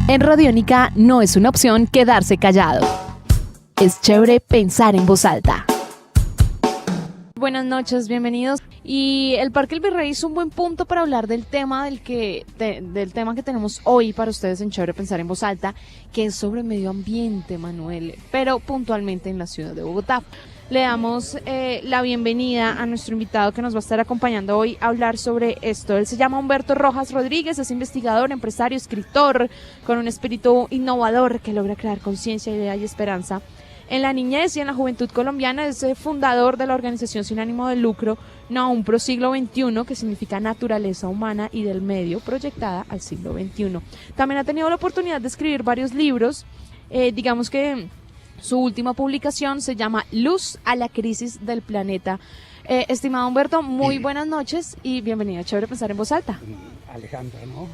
En Radiónica no es una opción quedarse callado. Es chévere pensar en voz alta. Buenas noches, bienvenidos. Y el Parque El Virrey es un buen punto para hablar del tema del tema que tenemos hoy para ustedes en Chévere Pensar en Voz Alta, que es sobre medio ambiente, Manuel, pero puntualmente en la ciudad de Bogotá. Le damos la bienvenida a nuestro invitado que nos va a estar acompañando hoy a hablar sobre esto. Él se llama Humberto Rojas Rodríguez, es investigador, empresario, escritor, con un espíritu innovador que logra crear conciencia, idea y esperanza en la niñez y en la juventud colombiana. Es fundador de la organización sin ánimo de lucro Naumpro Siglo XXI, que significa naturaleza humana y del medio, proyectada al siglo XXI. También ha tenido la oportunidad de escribir varios libros, digamos que su última publicación se llama Luz a la crisis del planeta. Estimado Humberto, muy buenas noches y bienvenido a Chévere Pensar en Voz Alta. Alejandra, ¿no?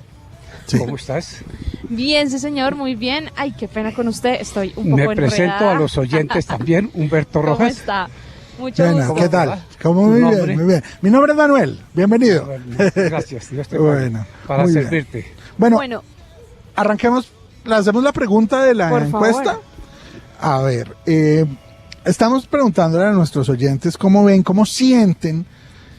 Sí. ¿Cómo estás? Bien, sí señor, muy bien. Ay, qué pena con usted, estoy un poco Me enredada. presento a los oyentes también, Humberto ¿Cómo Rojas. está? Mucho Bueno, gusto. ¿qué tal? ¿Cómo? ¿Tu Muy nombre? bien, muy bien. Mi nombre es Manuel, bienvenido. Gracias, Dios te Bueno, para muy bien. servirte. Bueno, Arranquemos, le hacemos la pregunta de la por encuesta. favor. A ver, estamos preguntándole a nuestros oyentes cómo ven, cómo sienten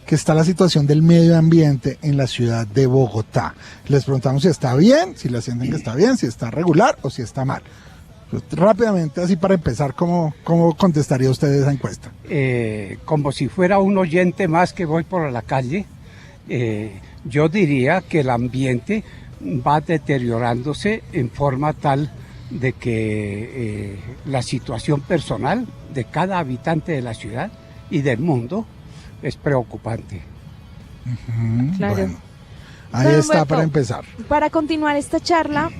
que está la situación del medio ambiente en la ciudad de Bogotá. Les preguntamos si está bien, si la sienten que está bien, si está regular o si está mal. Pues, rápidamente, así para empezar, ¿cómo contestaría usted esa encuesta? Como si fuera un oyente más que voy por la calle, yo diría que el ambiente va deteriorándose en forma tal de que la situación personal de cada habitante de la ciudad y del mundo es preocupante. Claro. Bueno, ahí Don está Humberto, para empezar. Para continuar esta charla,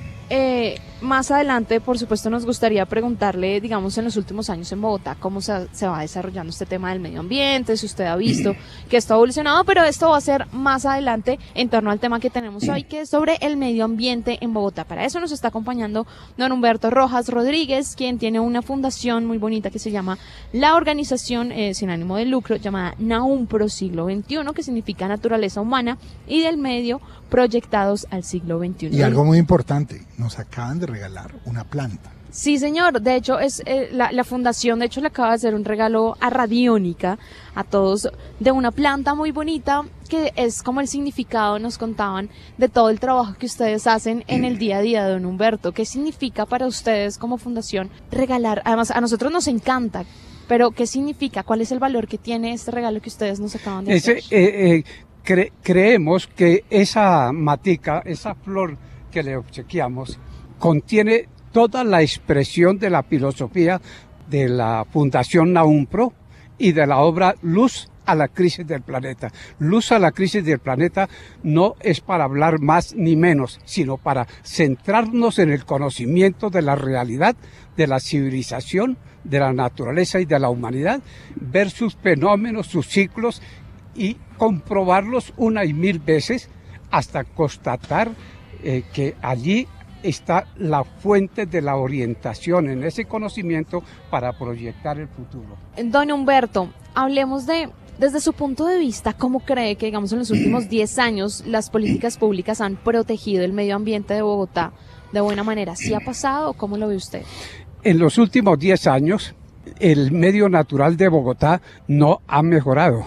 más adelante, por supuesto, nos gustaría preguntarle, digamos, en los últimos años en Bogotá, cómo se va desarrollando este tema del medio ambiente, si usted ha visto que esto ha evolucionado, pero esto va a ser más adelante en torno al tema que tenemos hoy, que es sobre el medio ambiente en Bogotá. Para eso nos está acompañando don Humberto Rojas Rodríguez, quien tiene una fundación muy bonita que se llama la organización sin ánimo de lucro, llamada Naumpro Siglo XXI, que significa naturaleza humana y del medio, proyectados al siglo XXI. Y algo muy importante, nos acaban de regalar una planta. Sí, señor. De hecho, es la fundación, de hecho, le acaba de hacer un regalo a Radiónica, a todos, de una planta muy bonita, que es como el significado, nos contaban, de todo el trabajo que ustedes hacen en el día a día, don Humberto. ¿Qué significa para ustedes como fundación regalar? Además, a nosotros nos encanta, pero ¿qué significa? ¿Cuál es el valor que tiene este regalo que ustedes nos acaban de hacer? Creemos que esa matica, esa flor que le obsequiamos, contiene toda la expresión de la filosofía de la Fundación Naumpro y de la obra Luz a la crisis del planeta. Luz a la crisis del planeta no es para hablar más ni menos, sino para centrarnos en el conocimiento de la realidad, de la civilización, de la naturaleza y de la humanidad, ver sus fenómenos, sus ciclos y comprobarlos una y mil veces hasta constatar que allí está la fuente de la orientación en ese conocimiento para proyectar el futuro. Don Humberto, hablemos desde su punto de vista, ¿cómo cree que, digamos, en los últimos 10 años las políticas públicas han protegido el medio ambiente de Bogotá de buena manera? ¿Sí ha pasado o cómo lo ve usted? En los últimos 10 años, el medio natural de Bogotá no ha mejorado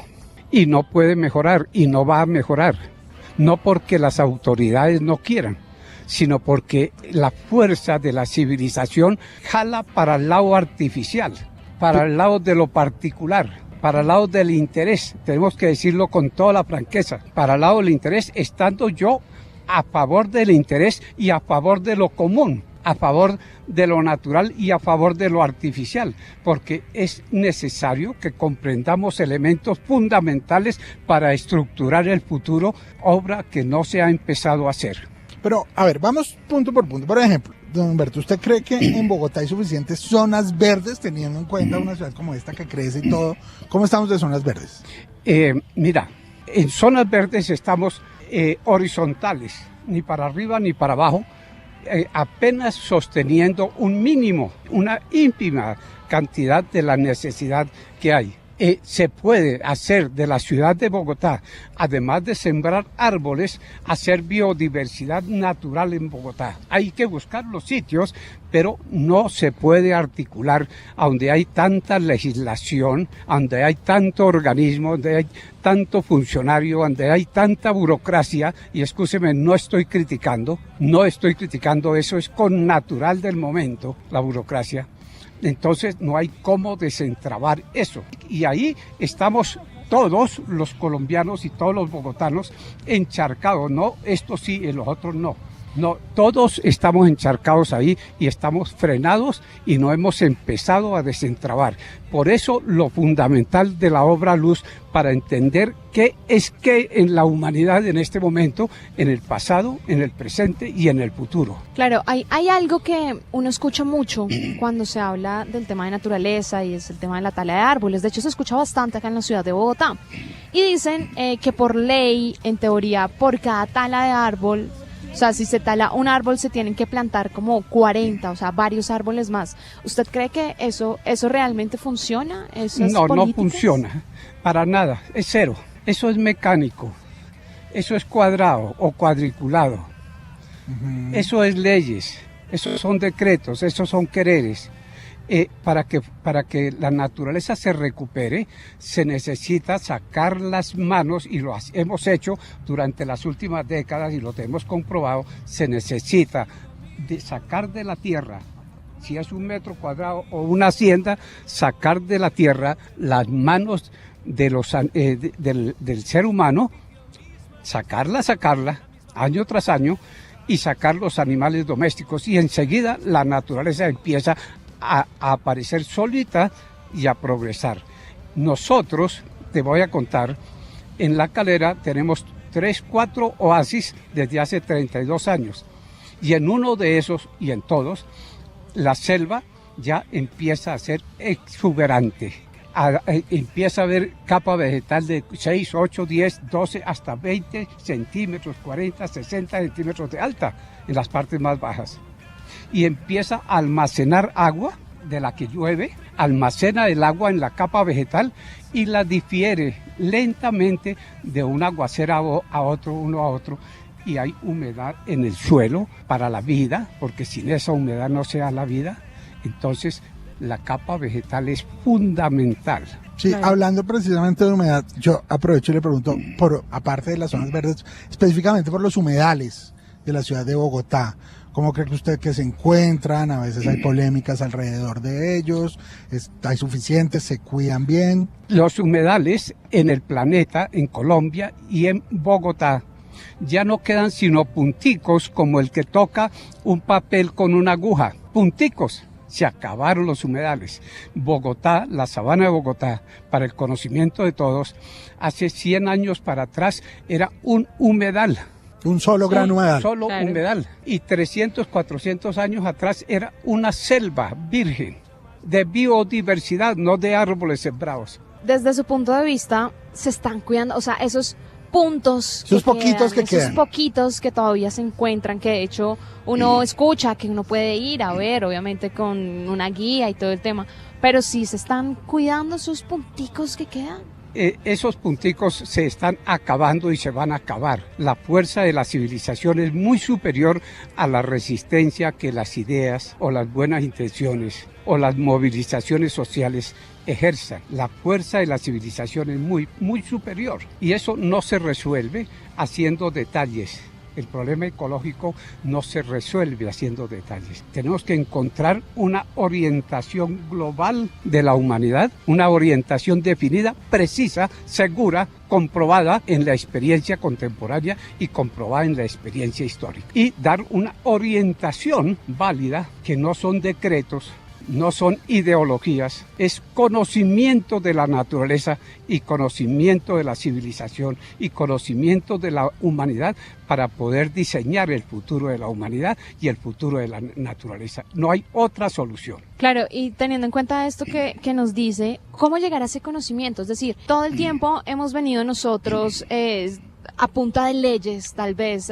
y no puede mejorar y no va a mejorar. No porque las autoridades no quieran, sino porque la fuerza de la civilización jala para el lado artificial, para el lado de lo particular, para el lado del interés. Tenemos que decirlo con toda la franqueza, para el lado del interés, estando yo a favor del interés y a favor de lo común, a favor de lo natural y a favor de lo artificial, porque es necesario que comprendamos elementos fundamentales para estructurar el futuro, obra que no se ha empezado a hacer. Pero, a ver, vamos punto por punto. Por ejemplo, don Humberto, ¿usted cree que en Bogotá hay suficientes zonas verdes, teniendo en cuenta una ciudad como esta que crece y todo? ¿Cómo estamos de zonas verdes? Mira, en zonas verdes estamos horizontales, ni para arriba ni para abajo, apenas sosteniendo un mínimo, una ínfima cantidad de la necesidad que hay. se puede hacer de la ciudad de Bogotá, además de sembrar árboles, hacer biodiversidad natural en Bogotá. Hay que buscar los sitios, pero no se puede articular a donde hay tanta legislación, donde hay tanto organismo, donde hay tanto funcionario, donde hay tanta burocracia, y escúcheme, no estoy criticando, eso es con natural del momento, la burocracia. Entonces no hay cómo desentrabar eso. Y ahí estamos todos los colombianos y todos los bogotanos encharcados, no, estos sí y los otros no. No, todos estamos encharcados ahí y estamos frenados y no hemos empezado a desentrabar. Por eso lo fundamental de la obra Luz, para entender qué es qué en la humanidad en este momento, en el pasado, en el presente y en el futuro. Claro, hay algo que uno escucha mucho cuando se habla del tema de naturaleza y es el tema de la tala de árboles. De hecho, se escucha bastante acá en la ciudad de Bogotá. Y dicen que por ley, en teoría, por cada tala de árbol, o sea, si se tala un árbol, se tienen que plantar como 40, o sea, varios árboles más. ¿Usted cree que eso realmente funciona? No, no funciona, para nada, es cero. Eso es mecánico, eso es cuadrado o cuadriculado. Eso es leyes, esos son decretos, esos son quereres. Para que la naturaleza se recupere, se necesita sacar las manos, y lo hemos hecho durante las últimas décadas y lo hemos comprobado. Se necesita sacar de la tierra, si es 1 metro cuadrado o una hacienda, sacar de la tierra las manos de del ser humano, sacarla año tras año, y sacar los animales domésticos, y enseguida la naturaleza empieza a aparecer solita y a progresar. Nosotros, te voy a contar, en La Calera tenemos 3-4 oasis desde hace 32 años, y en uno de esos, y en todos, la selva ya empieza a ser exuberante. Empieza a haber capa vegetal de 6, 8, 10, 12, hasta 20 centímetros, 40, 60 centímetros de alta en las partes más bajas. Y empieza a almacenar agua de la que llueve, almacena el agua en la capa vegetal y la difiere lentamente de un aguacero a otro, uno a otro, y hay humedad en el suelo para la vida, porque sin esa humedad no se da la vida. Entonces la capa vegetal es fundamental. Sí, claro. Hablando precisamente de humedad, yo aprovecho y le pregunto, aparte de las zonas verdes, específicamente por los humedales de la ciudad de Bogotá, ¿cómo cree usted que se encuentran? A veces hay polémicas alrededor de ellos, ¿hay suficientes? ¿Se cuidan bien? Los humedales en el planeta, en Colombia y en Bogotá, ya no quedan sino punticos, como el que toca un papel con una aguja, punticos. Se acabaron los humedales. Bogotá, la sabana de Bogotá, para el conocimiento de todos, hace 100 años para atrás era un humedal. Un solo gran humedal. Solo claro. Humedal. Y 300, 400 años atrás era una selva virgen, de biodiversidad, no de árboles sembrados. Desde su punto de vista, se están cuidando, o sea, esos puntos, esos poquitos que quedan, esos poquitos que todavía se encuentran, que de hecho uno escucha, que uno puede ir a ver, obviamente con una guía y todo el tema, pero sí se están cuidando esos punticos que quedan. Esos punticos se están acabando y se van a acabar. La fuerza de la civilización es muy superior a la resistencia que las ideas o las buenas intenciones o las movilizaciones sociales ejerzan. La fuerza de la civilización es muy, muy superior, y eso no se resuelve haciendo detalles. El problema ecológico no se resuelve haciendo detalles. Tenemos que encontrar una orientación global de la humanidad, una orientación definida, precisa, segura, comprobada en la experiencia contemporánea y comprobada en la experiencia histórica. Y dar una orientación válida, que no son decretos, no son ideologías, es conocimiento de la naturaleza y conocimiento de la civilización y conocimiento de la humanidad, para poder diseñar el futuro de la humanidad y el futuro de la naturaleza. No hay otra solución. Claro, y teniendo en cuenta esto que nos dice, ¿cómo llegar a ese conocimiento? Es decir, todo el tiempo hemos venido nosotros a punta de leyes, tal vez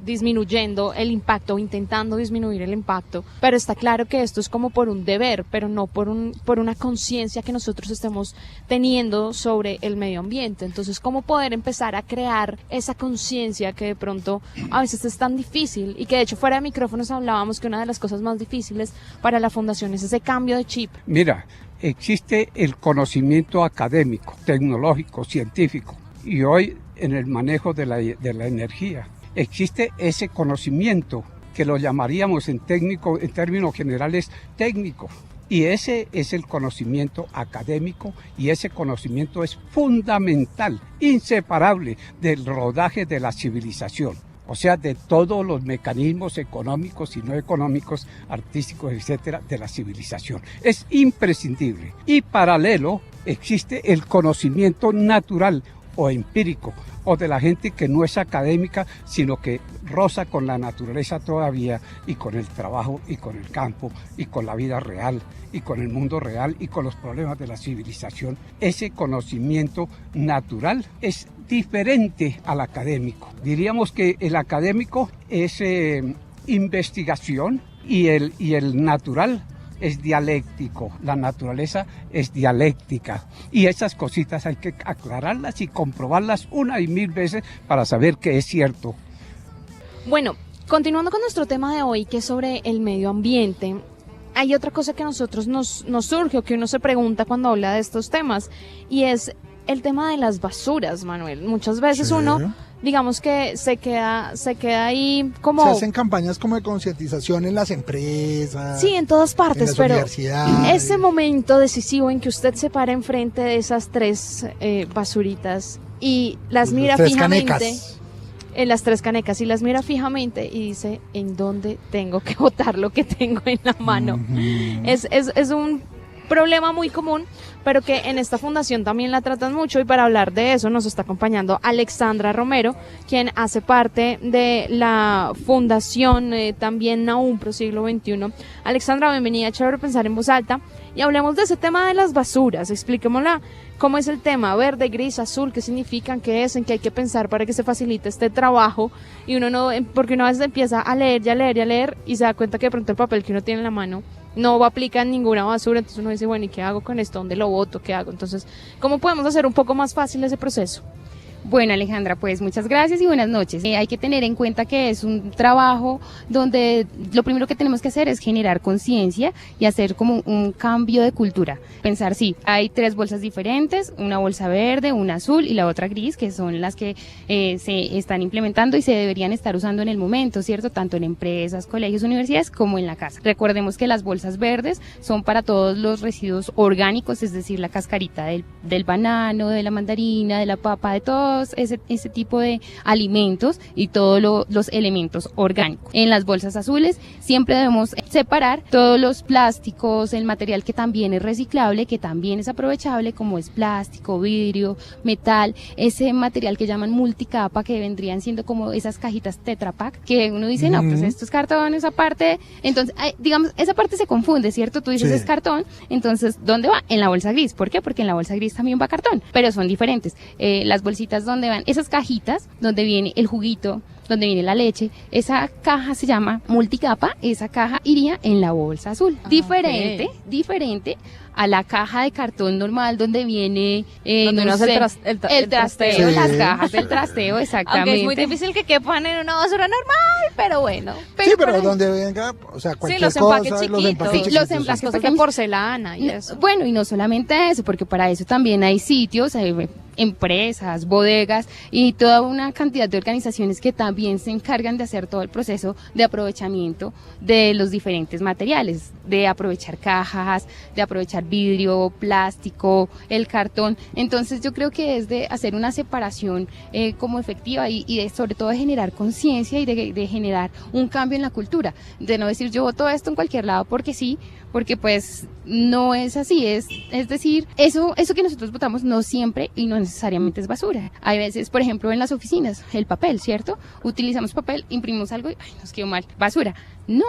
disminuyendo el impacto o intentando disminuir el impacto, pero está claro que esto es como por un deber, pero no por una conciencia que nosotros estemos teniendo sobre el medio ambiente. Entonces, ¿cómo poder empezar a crear esa conciencia que de pronto a veces es tan difícil? Y que de hecho fuera de micrófonos hablábamos que una de las cosas más difíciles para la fundación es ese cambio de chip. Mira, existe el conocimiento académico, tecnológico, científico, y hoy en el manejo de la energía existe ese conocimiento que lo llamaríamos en términos generales técnico, y ese es el conocimiento académico, y ese conocimiento es fundamental, inseparable del rodaje de la civilización. O sea, de todos los mecanismos económicos y no económicos, artísticos, etcétera, de la civilización. Es imprescindible. Y paralelo existe el conocimiento natural o empírico, o de la gente que no es académica, sino que roza con la naturaleza todavía, y con el trabajo, y con el campo, y con la vida real, y con el mundo real, y con los problemas de la civilización. Ese conocimiento natural es diferente al académico. Diríamos que el académico es investigación, y el natural es dialéctico, la naturaleza es dialéctica, y esas cositas hay que aclararlas y comprobarlas una y mil veces para saber que es cierto. Bueno, continuando con nuestro tema de hoy, que es sobre el medio ambiente, hay otra cosa que a nosotros nos surge o que uno se pregunta cuando habla de estos temas, y es el tema de las basuras, Manuel. Muchas veces uno, digamos que se queda ahí como... Se hacen campañas como de concientización en las empresas. Sí, en todas partes, en las pero universidades. Ese momento decisivo en que usted se para enfrente de esas tres basuritas y las mira fijamente... Canecas. En las tres canecas, y las mira fijamente y dice, ¿en dónde tengo que botar lo que tengo en la mano? Es un problema muy común, pero que en esta fundación también la tratan mucho, y para hablar de eso nos está acompañando Alexandra Romero, quien hace parte de la fundación también Nahum Pro Siglo XXI. Alexandra, bienvenida a Chévere Pensar en Voz Alta, y hablemos de ese tema de las basuras. Expliquémosla, cómo es el tema, verde, gris, azul, qué significan, qué es, en qué hay que pensar para que se facilite este trabajo, y uno no, porque uno a veces empieza a leer y se da cuenta que de pronto el papel que uno tiene en la mano no aplica en ninguna basura, entonces uno dice, bueno, ¿y qué hago con esto? ¿Dónde lo boto? ¿Qué hago? Entonces, ¿cómo podemos hacer un poco más fácil ese proceso? Bueno, Alejandra, pues muchas gracias y buenas noches. Hay que tener en cuenta que es un trabajo donde lo primero que tenemos que hacer es generar conciencia y hacer como un cambio de cultura. Pensar, sí, hay tres bolsas diferentes, una bolsa verde, una azul y la otra gris, que son las que se están implementando y se deberían estar usando en el momento, ¿cierto? Tanto en empresas, colegios, universidades, como en la casa. Recordemos que las bolsas verdes son para todos los residuos orgánicos, es decir, la cascarita del banano, de la mandarina, de la papa, de todo ese tipo de alimentos y todos los elementos orgánicos. En las bolsas azules siempre debemos separar todos los plásticos, el material que también es reciclable, que también es aprovechable, como es plástico, vidrio, metal, ese material que llaman multicapa, que vendrían siendo como esas cajitas Tetra Pak, que uno dice, no, pues esto es cartón, esa parte, entonces, digamos, esa parte se confunde, ¿cierto? Tú dices es cartón, entonces, ¿dónde va? En la bolsa gris. ¿Por qué? Porque en la bolsa gris también va cartón, pero son diferentes. Las bolsitas donde van esas cajitas, donde viene el juguito, donde viene la leche, esa caja se llama multicapa, esa caja iría en la bolsa azul. Diferente a la caja de cartón normal donde viene donde no sé, el trasteo, Sí. las cajas del trasteo, exactamente. Aunque es muy difícil que quepan en una basura normal, pero bueno. Sí, pero donde venga, o sea, cualquier los empaques cosa, chiquitos. los empaques Sí, chiquitos. los empaques Las cosas de pequeños. porcelana y eso. Bueno, y no solamente eso, porque para eso también hay sitios, empresas, bodegas y toda una cantidad de organizaciones que también se encargan de hacer todo el proceso de aprovechamiento de los diferentes materiales, de aprovechar cajas, de aprovechar vidrio, plástico, el cartón. Entonces yo creo que es de hacer una separación como efectiva y de, sobre todo de generar conciencia y de generar un cambio en la cultura, de no decir yo boto esto en cualquier lado porque sí, porque pues no es así, es decir, eso que nosotros botamos no siempre y no necesariamente es basura. Hay veces, por ejemplo, en las oficinas, el papel, ¿cierto? Utilizamos papel, imprimimos algo y ay, nos quedó mal, basura. No,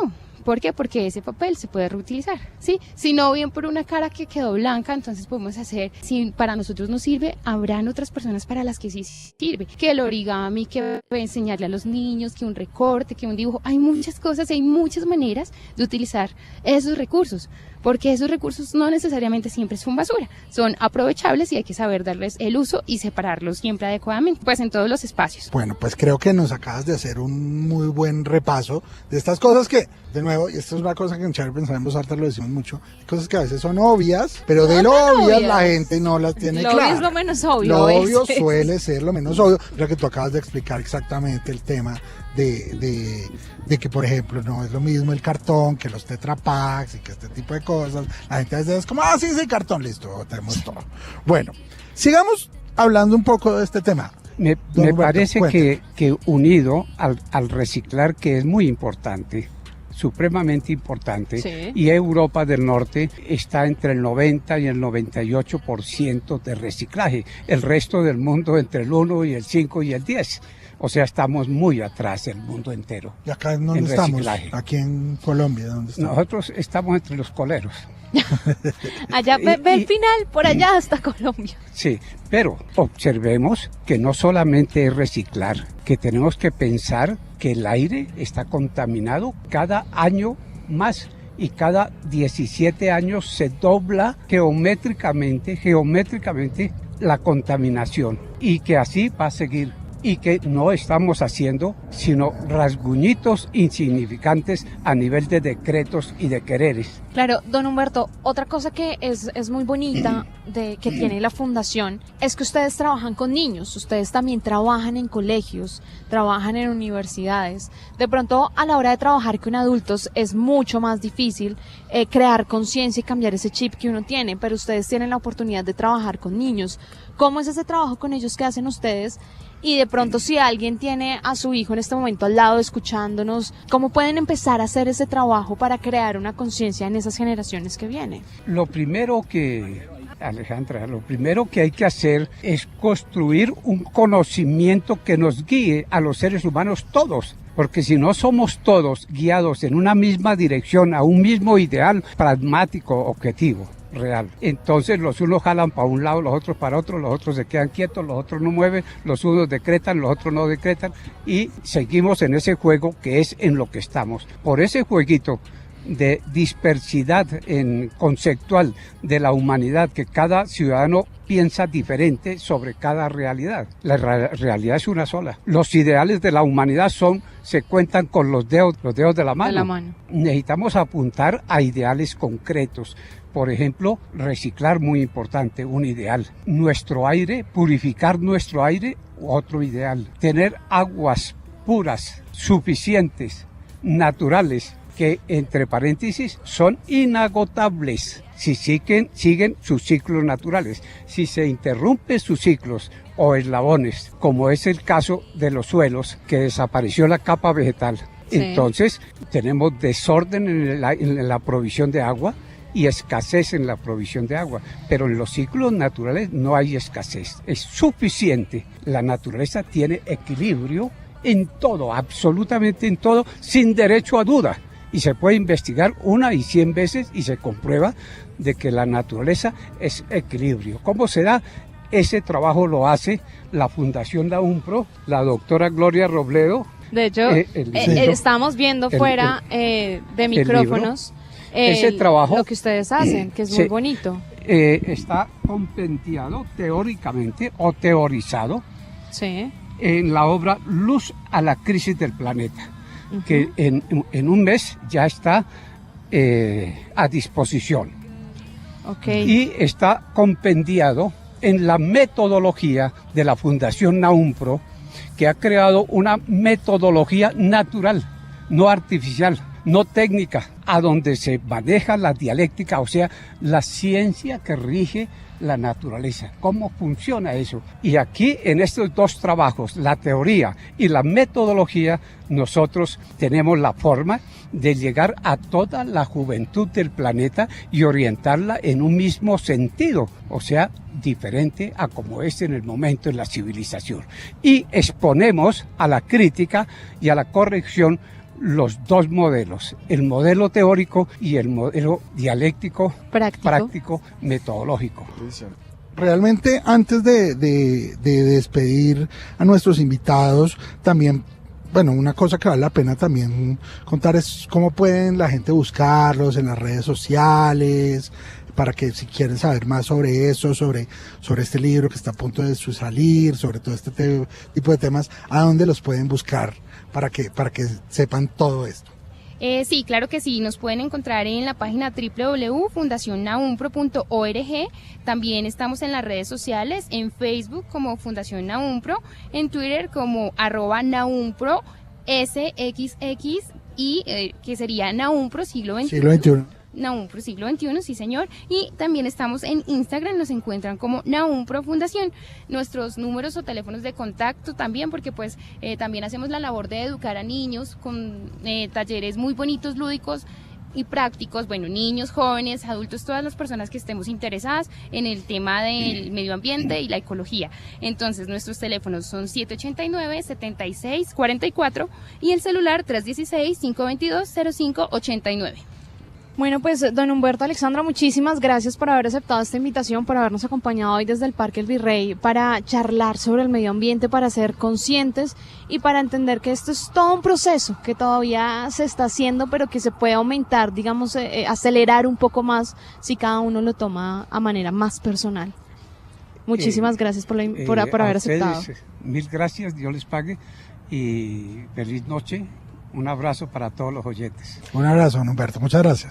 ¿Por qué? Porque ese papel se puede reutilizar, ¿sí? Si no, bien por una cara que quedó blanca, entonces podemos hacer, si para nosotros no sirve, habrán otras personas para las que sí sirve. Que el origami, que enseñarle a los niños, que un recorte, que un dibujo. Hay muchas cosas, hay muchas maneras de utilizar esos recursos, porque esos recursos no necesariamente siempre son basura, son aprovechables y hay que saber darles el uso y separarlos siempre adecuadamente, pues en todos los espacios. Bueno, pues creo que nos acabas de hacer un muy buen repaso de estas cosas que, de nuevo, y esto es una cosa que en Chévere Pensar en Voz Alta lo decimos mucho, cosas que a veces son obvias, pero de lo obvias la gente no las tiene lo claras. obvio es lo menos obvio. Lo obvio ¿ves? suele ser lo menos obvio. Creo que tú acabas de explicar exactamente el tema de que, por ejemplo, no es lo mismo el cartón que los Tetra Paks y que este tipo de cosas. La gente a veces es como, sí, cartón, listo, tenemos todo. Bueno, sigamos hablando un poco de este tema. Me parece que unido al reciclar, que es muy importante, supremamente importante, Sí. y Europa del Norte está entre el 90 y el 98% de reciclaje, el resto del mundo entre el 1 y el 5 y el 10. O sea, estamos muy atrás del mundo entero. ¿Y acá en dónde en estamos? reciclaje. Aquí en Colombia, ¿dónde estamos? Nosotros estamos entre los coleros. Allá ve el final, por allá hasta Colombia. Sí, pero observemos que no solamente es reciclar, que tenemos que pensar que el aire está contaminado cada año más y cada 17 años se dobla geométricamente la contaminación y que así va a seguir. Y que no estamos haciendo sino rasguñitos insignificantes a nivel de decretos y de quereres. Claro, don Humberto, otra cosa que es muy bonita que tiene la fundación es que ustedes trabajan con niños, ustedes también trabajan en colegios, trabajan en universidades. De pronto, a la hora de trabajar con adultos es mucho más difícil crear conciencia y cambiar ese chip que uno tiene, pero ustedes tienen la oportunidad de trabajar con niños. ¿Cómo es ese trabajo con ellos que hacen ustedes? Y de pronto, si alguien tiene a su hijo en este momento al lado escuchándonos, ¿cómo pueden empezar a hacer ese trabajo para crear una conciencia en esas generaciones que vienen? Alejandra, lo primero que hay que hacer es construir un conocimiento que nos guíe a los seres humanos todos. Porque si no somos todos guiados en una misma dirección, a un mismo ideal pragmático, objetivo, real. Entonces los unos jalan para un lado, los otros para otro, los otros se quedan quietos, los otros no mueven, los unos decretan, los otros no decretan y seguimos en ese juego que es en lo que estamos. Por ese jueguito de dispersidad conceptual de la humanidad, que cada ciudadano piensa diferente sobre cada realidad. La realidad es una sola. Los ideales de la humanidad se cuentan con los dedos de la mano. Necesitamos apuntar a ideales concretos. Por ejemplo, reciclar, muy importante, un ideal. Nuestro aire, purificar nuestro aire, otro ideal. Tener aguas puras, suficientes, naturales, que entre paréntesis son inagotables si siguen sus ciclos naturales. Si se interrumpen sus ciclos o eslabones, como es el caso de los suelos, que desapareció la capa vegetal, sí. Entonces tenemos desorden en la provisión de agua y escasez en la provisión de agua, pero en los ciclos naturales no hay escasez, es suficiente. La naturaleza tiene equilibrio en todo, absolutamente en todo, sin derecho a duda. Y se puede investigar 1 y 100 veces y se comprueba de que la naturaleza es equilibrio. ¿Cómo se da? Ese trabajo lo hace la Fundación NAUMPRO, la doctora Gloria Robledo. De hecho, estamos viendo fuera de micrófonos ese trabajo, lo que ustedes hacen, que es muy bonito. Está compendiado teóricamente o teorizado en la obra Luz a la crisis del planeta. Que en un mes ya está a disposición. Y está compendiado en la metodología de la Fundación NAUMPRO, que ha creado una metodología natural, no artificial, no técnica, a donde se maneja la dialéctica, o sea, la ciencia que rige la naturaleza, cómo funciona eso. Y aquí en estos dos trabajos, la teoría y la metodología, nosotros tenemos la forma de llegar a toda la juventud del planeta y orientarla en un mismo sentido, o sea, diferente a como es en el momento en la civilización. Y exponemos a la crítica y a la corrección los dos modelos, el modelo teórico y el modelo dialéctico, práctico metodológico. Realmente, antes de despedir a nuestros invitados, también, bueno, una cosa que vale la pena también contar es cómo pueden la gente buscarlos en las redes sociales, para que si quieren saber más sobre eso, sobre este libro que está a punto de salir, sobre todo este tipo de temas, ¿a dónde los pueden buscar para que sepan todo esto? Sí, claro que sí, nos pueden encontrar en la página www.fundacionnaumpro.org. También estamos en las redes sociales, en Facebook como Fundación Naumpro, en Twitter como @naumpro SXX y que sería Naumpro siglo XXI. Naumpro siglo XXI, sí señor, y también estamos en Instagram, nos encuentran como Naumpro Fundación. Nuestros números o teléfonos de contacto también, porque pues también hacemos la labor de educar a niños con talleres muy bonitos, lúdicos y prácticos, bueno, niños, jóvenes, adultos, todas las personas que estemos interesadas en el tema del medio ambiente y la ecología. Entonces, nuestros teléfonos son 789-7644 y el celular 316-522-0589. Bueno, pues don Humberto, Alexandra, muchísimas gracias por haber aceptado esta invitación, por habernos acompañado hoy desde el Parque El Virrey para charlar sobre el medio ambiente, para ser conscientes y para entender que esto es todo un proceso que todavía se está haciendo, pero que se puede aumentar, digamos, acelerar un poco más si cada uno lo toma a manera más personal. Muchísimas gracias por haber aceptado. Mil gracias, Dios les pague y feliz noche. Un abrazo para todos los oyentes. Un abrazo, don Humberto. Muchas gracias.